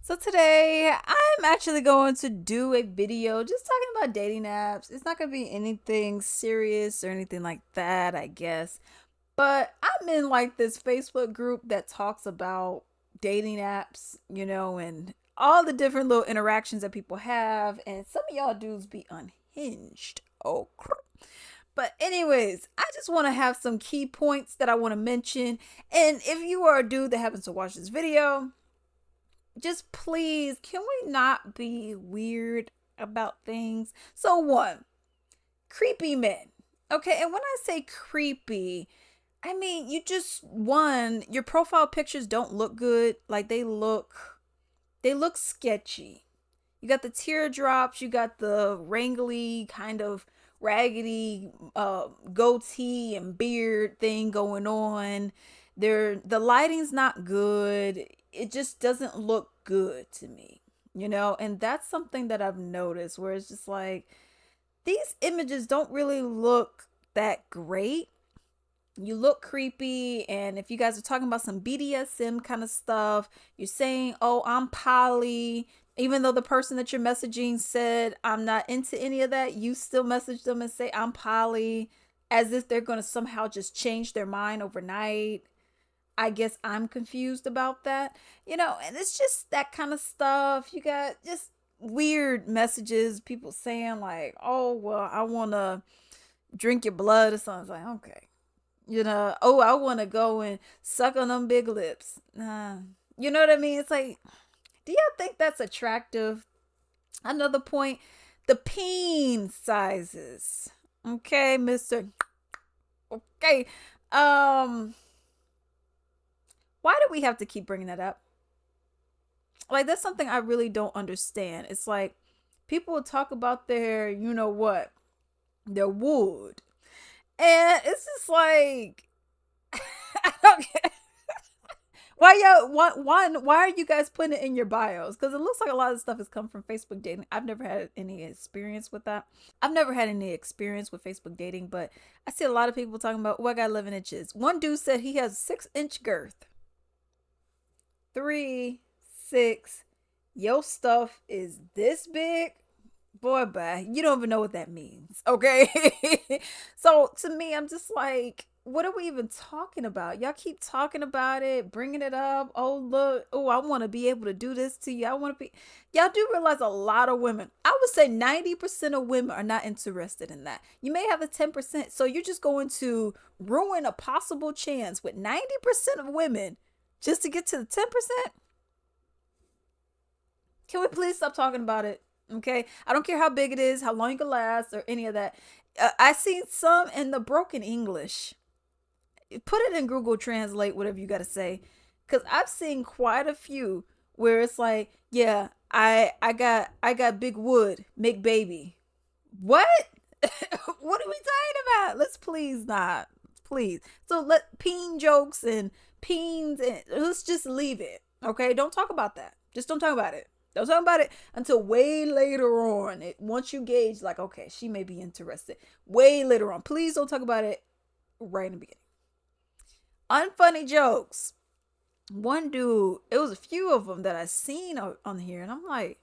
So today I'm actually going to do a video just talking about dating apps. It's not going to be anything serious or anything like that, I guess. But I'm in like this Facebook group that talks about dating apps, and all the different little interactions that people have. And some of y'all dudes be unhinged. Oh, crap. But, anyways, I just want to have some key points that I want to mention. And if you are a dude that happens to watch this video, just please, can we not be weird about things? So, one, creepy men. Okay, and when I say creepy, I mean you just one, your profile pictures don't look good. Like they look sketchy. You got the teardrops, you got the wrangly kind of raggedy goatee and beard thing going on. The lighting's not good. It just doesn't look good to me, and that's something that I've noticed where it's just like these images don't really look that great. You look creepy, and if you guys are talking about some BDSM kind of stuff, you're saying, "Oh, I'm poly," even though the person that you're messaging said, "I'm not into any of that," you still message them and say, "I'm poly," as if they're going to somehow just change their mind overnight. I guess I'm confused about that, and it's just that kind of stuff. You got just weird messages, people saying like, "Oh, well, I want to drink your blood," or something. It's like, okay, "Oh, I want to go and suck on them big lips." Nah, you know what I mean? It's like, do y'all think that's attractive? Another point, the peen sizes. Okay, Mister. Okay, um, why do we have to keep bringing that up? Like, that's something I really don't understand. It's like people will talk about their, what, their wood, and it's just like, I don't get why y'all one. Why are you guys putting it in your bios? Because it looks like a lot of stuff has come from Facebook dating. I've never had any experience with that. I've never had any experience with Facebook dating, but I see a lot of people talking about, "Oh, I got 11 inches." One dude said he has 6 inch girth. 3, 6. Your stuff is this big. Boy, bye. You don't even know what that means. Okay. So to me, I'm just like, what are we even talking about? Y'all keep talking about it, bringing it up. Oh, look. Oh, I want to be able to do this to you. I want to be. Y'all do realize a lot of women, I would say 90% of women are not interested in that. You may have a 10%. So you're just going to ruin a possible chance with 90% of women just to get to the 10%. Can we please stop talking about it? Okay. I don't care how big it is, how long it can last, or any of that. I seen some in the broken English. Put it in Google Translate, whatever you got to say. Because I've seen quite a few where it's like, yeah, I got big wood, make baby. What? What are we talking about? Let's please not. Please. So let peen jokes and peens, and let's just leave it. Okay? Don't talk about that. Just don't talk about it. Don't talk about it until way later on. Once you gauge, like, okay, she may be interested. Way later on. Please don't talk about it right in the beginning. Unfunny jokes. One dude, it was a few of them that I seen on here, and I'm like,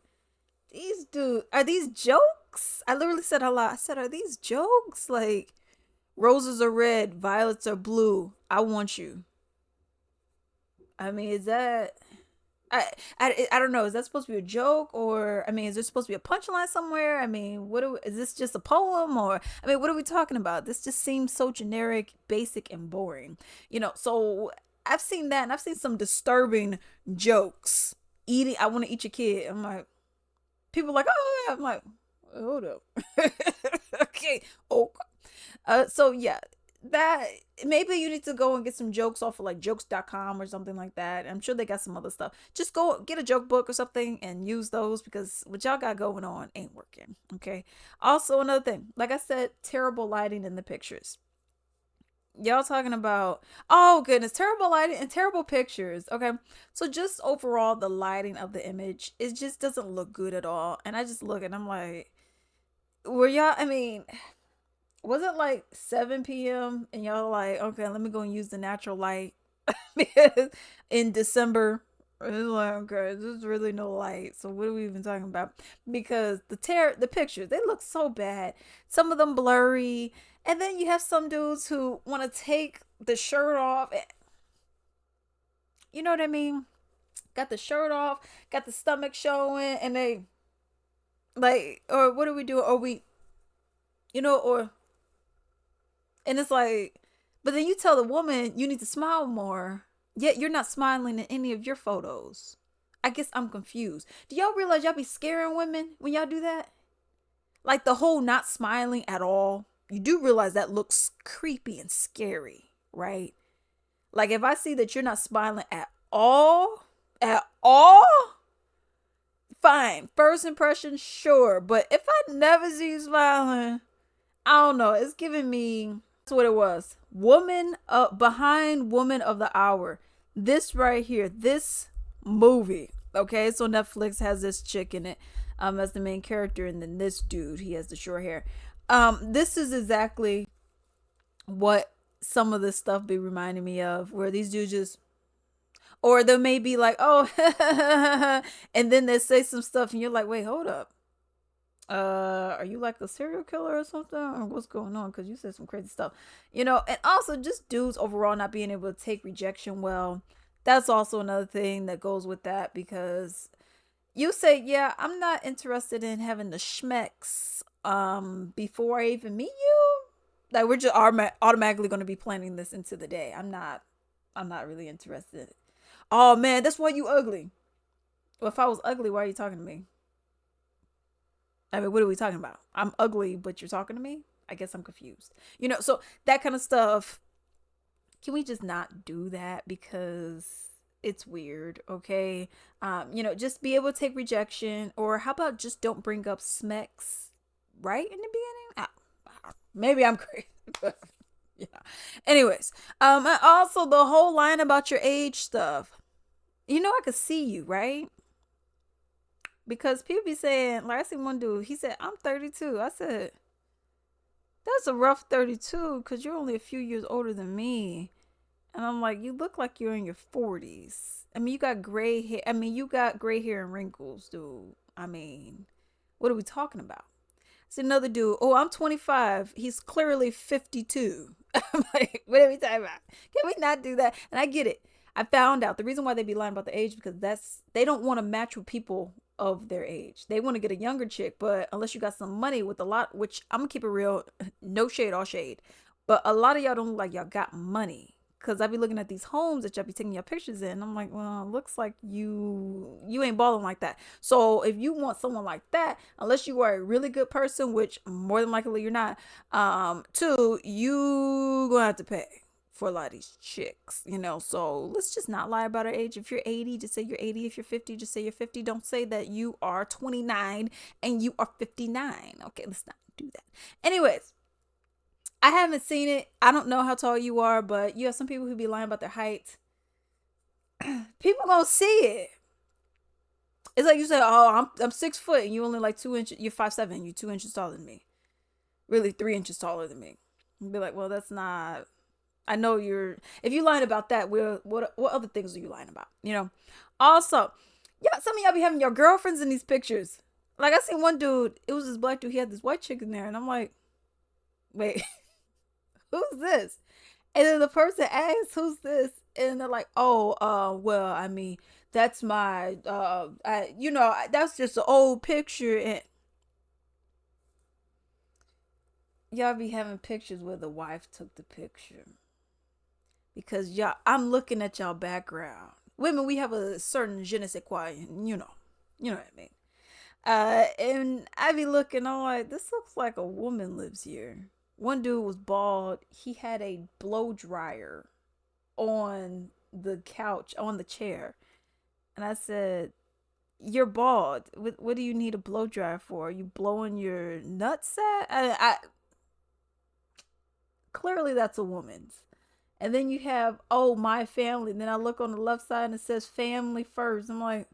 are these jokes? I literally said a lot. I said, are these jokes? Like, roses are red, violets are blue. I want you. I mean, is that I don't know. Is that supposed to be a joke, or I mean, is there supposed to be a punchline somewhere? I mean, is this just a poem, or I mean, what are we talking about? This just seems so generic, basic, and boring. So I've seen that, and I've seen some disturbing jokes. Eating, I want to eat your kid. I'm like, people are like, oh, yeah. I'm like, hold up. Okay. Oh, so yeah, that maybe you need to go and get some jokes off of like jokes.com or something like that. I'm sure they got some other stuff. Just go get a joke book or something and use those, because what y'all got going on ain't working. Okay. Also, another thing, like I said, terrible lighting in the pictures. Y'all talking about, oh goodness, terrible lighting and terrible pictures. Okay. So just overall, the lighting of the image, it just doesn't look good at all. And I just look and I'm like, were y'all, I mean, was it like 7 p.m. and y'all like, okay, let me go and use the natural light because in December. It's like, okay, there's really no light. So what are we even talking about? Because the pictures, they look so bad. Some of them blurry. And then you have some dudes who want to take the shirt off. You know what I mean? Got the shirt off, got the stomach showing, and they like, or what are we doing? Or we, or and it's like, but then you tell the woman you need to smile more, yet you're not smiling in any of your photos. I guess I'm confused. Do y'all realize y'all be scaring women when y'all do that? Like the whole not smiling at all. You do realize that looks creepy and scary, right? Like if I see that you're not smiling at all, fine. First impression, sure. But if I never see you smiling, I don't know. It's giving me. That's what it was. Woman behind Woman of the Hour. This right here. This movie. Okay, so Netflix has this chick in it, as the main character, and then this dude. He has the short hair. This is exactly what some of this stuff be reminding me of, where these dudes just, or they may be like, oh, and then they say some stuff, and you're like, wait, hold up. Are you like a serial killer or something, or what's going on? Because you said some crazy stuff, and also just dudes overall not being able to take rejection well. That's also another thing that goes with that, because you say, yeah, I'm not interested in having the schmecks before I even meet you. Like we're just automatically going to be planning this into the day. I'm not really interested. Oh man, that's why you ugly. Well, if I was ugly, why are you talking to me? I mean, what are we talking about? I'm ugly, but you're talking to me? I guess I'm confused. So that kind of stuff. Can we just not do that, because it's weird, okay? Just be able to take rejection, or how about just don't bring up smecks right in the beginning? Maybe I'm crazy. Yeah. Anyways, and also the whole line about your age stuff. I could see you, right? Because people be saying, like I seen one dude, he said, I'm 32. I said, that's a rough 32, because you're only a few years older than me. And I'm like, you look like you're in your 40s. I mean, you got gray hair. I mean, you got gray hair and wrinkles, dude. I mean, what are we talking about? It's another dude. Oh, I'm 25. He's clearly 52. I'm like, what are we talking about? Can we not do that? And I get it. I found out the reason why they be lying about the age, because they don't want to match with people of their age. They want to get a younger chick, but unless you got some money with a lot, which I'm gonna keep it real, no shade, all shade. But a lot of y'all don't look like y'all got money. Cause I be looking at these homes that y'all be taking your pictures in. I'm like, well, it looks like you ain't balling like that. So if you want someone like that, unless you are a really good person, which more than likely you're not, two, you gonna have to pay for a lot of these chicks. So let's just not lie about our age. If you're 80, just say you're 80. If you're 50, just say you're 50. Don't say that you are 29 and you are 59. Okay, let's not do that. Anyways, I haven't seen it. I don't know how tall you are, but you have some people who be lying about their height. People gonna see it. It's like you say, "Oh, I'm 6 foot, and you only like 2 inches. You're 5'7". You're 2 inches taller than me. Really, 3 inches taller than me." And be like, "Well, that's not." I know you're. If you lying about that, what other things are you lying about? Also, yeah, some of y'all be having your girlfriends in these pictures. Like I seen one dude. It was this black dude. He had this white chick in there, and I'm like, wait, who's this? And then the person asks, "Who's this?" And they're like, "Oh, well, I mean, that's my, that's just an old picture." And y'all be having pictures where the wife took the picture, because I'm looking at y'all background. Women, we have a certain je ne sais quoi, you know what I mean. And I be looking, I'm like, this looks like a woman lives here. One dude was bald. He had a blow dryer on the couch, on the chair. And I said, "You're bald. What do you need a blow dryer for? Are you blowing your nuts at?" Clearly that's a woman's. And then you have, oh, my family. And then I look on the left side and it says family first. I'm like,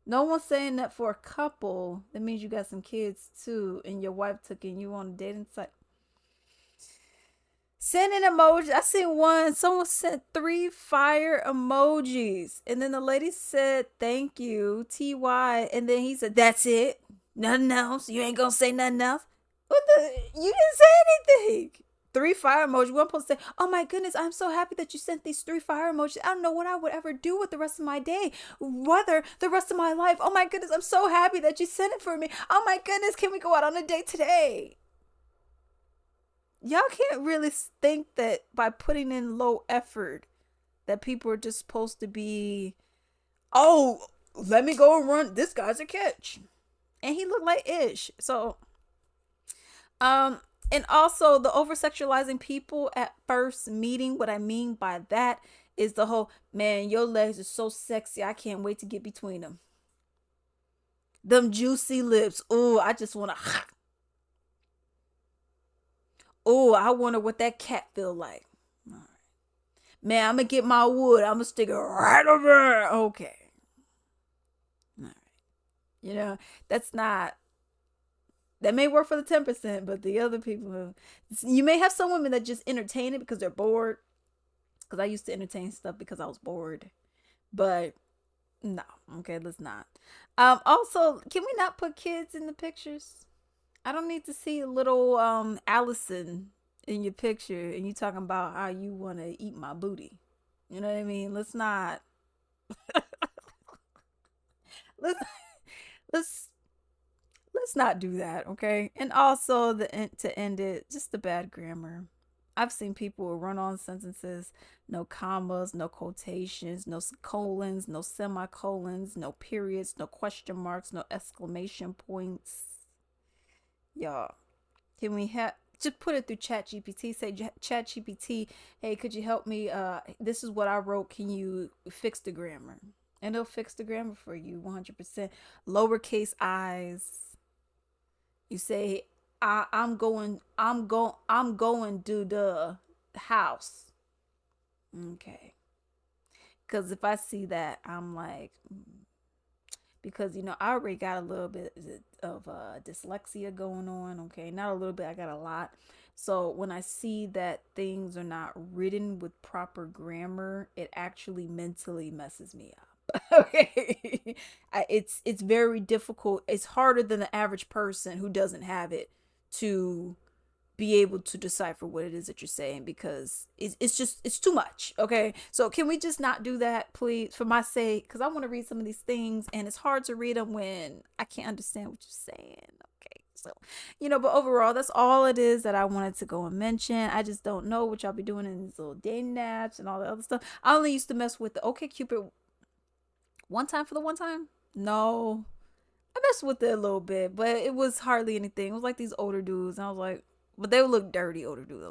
no one's saying that for a couple. That means you got some kids too, and your wife took in you on a dating site. Sending emoji. I seen one. Someone sent three fire emojis, and then the lady said, "Thank you, TY," and then he said, "That's it. Nothing else. You ain't gonna say nothing else." What the? You didn't say anything. Three fire emojis. One person say, "Oh my goodness, I'm so happy that you sent these three fire emojis. I don't know what I would ever do with the rest of my day, whether the rest of my life. Oh my goodness, I'm so happy that you sent it for me. Oh my goodness, can we go out on a date today?" Y'all can't really think that by putting in low effort that people are just supposed to be, oh, let me go and run. This guy's a catch. And he looked like Ish. So, um, and also the over sexualizing people at first meeting. What I mean by that is the whole, man, your legs are so sexy. I can't wait to get between them. Them juicy lips. Oh, I just want to. Oh, I wonder what that cat feel like. Man, I'm gonna get my wood. I'm gonna stick it right over there. Okay. All right. You know, that's not, that may work for the 10%, but the other people, you may have some women that just entertain it because they're bored. Because I used to entertain stuff because I was bored. But no, okay, let's not. Also, can we not put kids in the pictures? I don't need to see a little Allison in your picture and you talking about how you want to eat my booty. You know what I mean? Let's let's let's not do that, okay? And also to end it, just the bad grammar. I've seen people run on sentences, no commas, no quotations, no colons, no semicolons, no periods, no question marks, no exclamation points. Y'all, can we have just put it through Chat GPT? Say, Chat GPT, hey, could you help me? This is what I wrote. Can you fix the grammar? And it'll fix the grammar for you 100%. Lowercase i's. You say, I'm going to the house. Okay. Because if I see that, I'm like, because I already got a little bit of dyslexia going on. Okay, not a little bit, I got a lot. So when I see that things are not written with proper grammar, it actually mentally messes me up. Okay, it's very difficult. It's harder than the average person who doesn't have it to be able to decipher what it is that you're saying, because it's too much. Okay, so can we just not do that, please, for my sake? Because I want to read some of these things and it's hard to read them when I can't understand what you're saying. Okay, so but overall, that's all it is that I wanted to go and mention. I just don't know what y'all be doing in these little dating apps and all the other stuff. I only used to mess with the OK Cupid one time for the one time. No, I messed with it a little bit, but it was hardly anything. It was like these older dudes, and I was like, but they would look dirty, older dudes.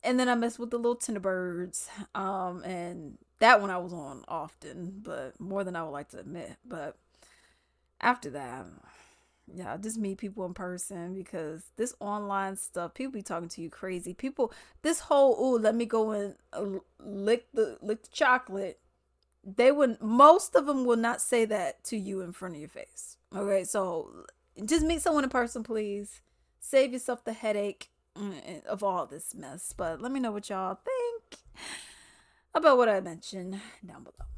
And then I messed with the little Tinderbirds, and that one I was on often, but more than I would like to admit. But after that, yeah, just meet people in person, because this online stuff, people be talking to you crazy. People, this whole, ooh, let me go and lick the chocolate. They would, most of them will not say that to you in front of your face. Okay, so just meet someone in person, please. Save yourself the headache of all this mess. But let me know what y'all think about what I mentioned down below.